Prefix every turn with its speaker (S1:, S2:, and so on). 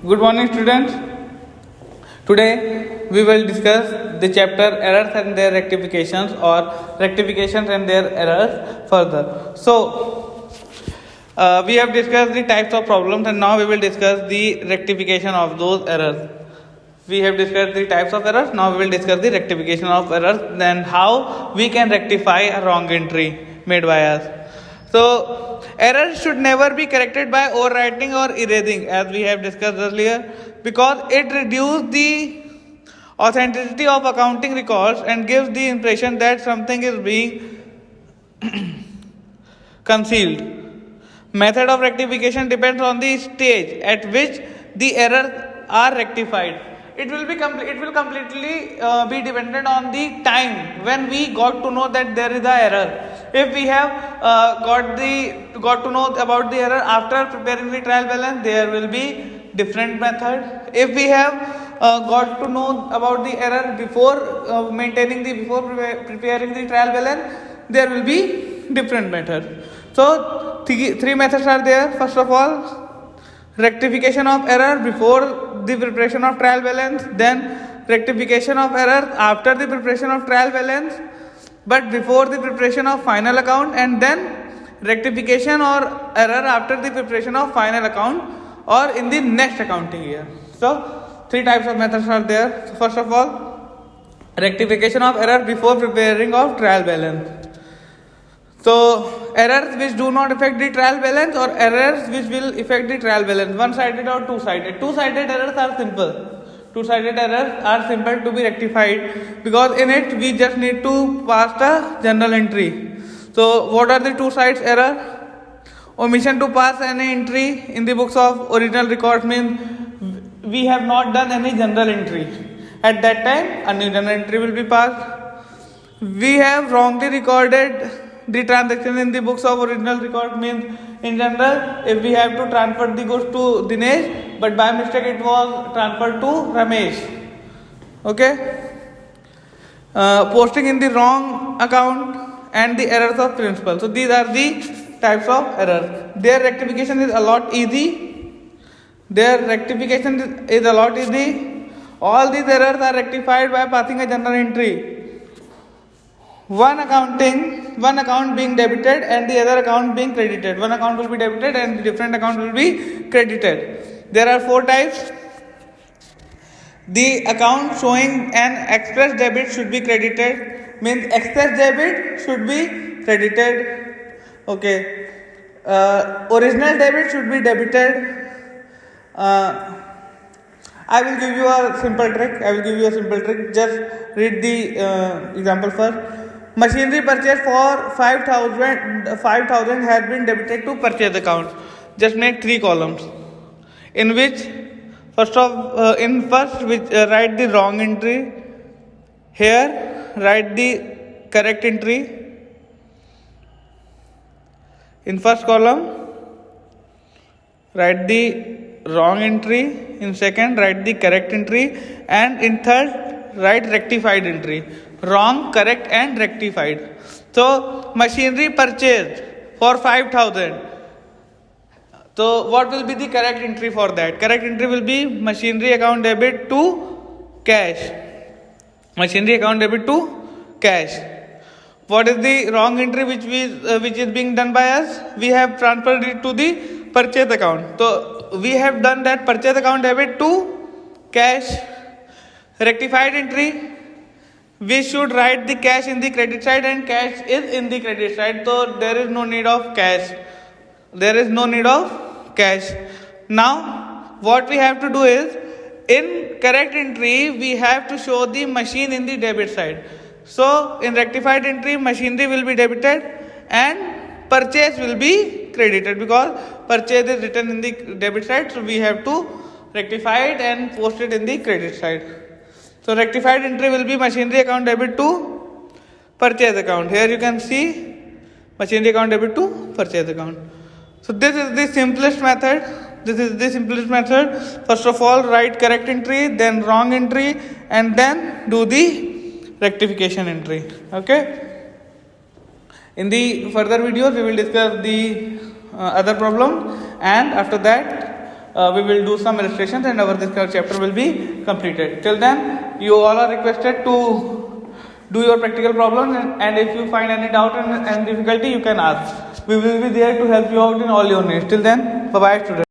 S1: Good morning, students. Today we will discuss the chapter errors and their rectifications or rectifications and their errors further. We have discussed the types of problems and now we will discuss the rectification of those errors. We have discussed the types of errors, now we will discuss the rectification of errors, then how we can rectify a wrong entry made by us. So, errors should never be corrected by overwriting or erasing, as we have discussed earlier, because it reduces the authenticity of accounting records and gives the impression that something is being concealed. Method of rectification depends on the stage at which the errors are rectified. It will completely be dependent on the time when we got to know that there is a error. If we have got to know about the error after preparing the trial balance, there will be different method. If we have got to know about the error before preparing the trial balance, there will be different method. So three methods are there. First of all, rectification of error before the preparation of trial balance, then rectification of error after the preparation of trial balance but before the preparation of final account, and then rectification or error after the preparation of final account or in the next accounting year. So three types of methods are there. So first of all, rectification of error before preparing of trial balance. So errors which do not affect the trial balance or errors which will affect the trial balance, one-sided or two-sided. Two-sided errors are simple. Two-sided errors are simple to be rectified because in it we just need to pass the journal entry. So what are the two sides error? Omission to pass any entry in the books of original records means we have not done any general entry. At that time, a new journal entry will be passed. We have wrongly recorded the transaction in the books of original record means in general if we have to transfer the goods to Dinesh but by mistake it was transferred to Ramesh. Okay. Posting in the wrong account and the errors of principal. So these are the types of errors. Their rectification is a lot easy. All these errors are rectified by passing a journal entry. One account being debited and the other account being credited. One account will be debited and the different account will be credited. There are four types. The account showing an express debit should be credited, means express debit should be credited. Okay. Original debit should be debited. I will give you a simple trick. Just read the example first. Machinery purchase for 5,000 has been debited to purchase account. Just make three columns. In which first write the wrong entry. Here write the correct entry. In first column write the wrong entry. In second write the correct entry, and in third write rectified entry. Wrong, correct and rectified. So machinery purchased for 5,000. So what will be the correct entry for that? Correct entry will be machinery account debit to cash. Machinery account debit to cash. What is the wrong entry which is being done by us? We have transferred it to the purchase account. So we have done that purchase account debit to cash. Rectified entry, we should write the cash in the credit side and cash is in the credit side. So there is no need of cash. Now what we have to do is in correct entry we have to show the machine in the debit side. So in rectified entry machinery will be debited and purchase will be credited because purchase is written in the debit side. So we have to rectify it and post it in the credit side. So rectified entry will be machinery account debit to purchase account. Here you can see machinery account debit to purchase account. So this is the simplest method. First of all, write correct entry, then wrong entry, and then do the rectification entry. Okay. In the further videos, we will discuss the other problem, and after that we will do some illustrations and our this chapter will be completed. Till then, you all are requested to do your practical problems, and if you find any doubt and difficulty, you can ask. We will be there to help you out in all your needs. Till then, bye bye, students.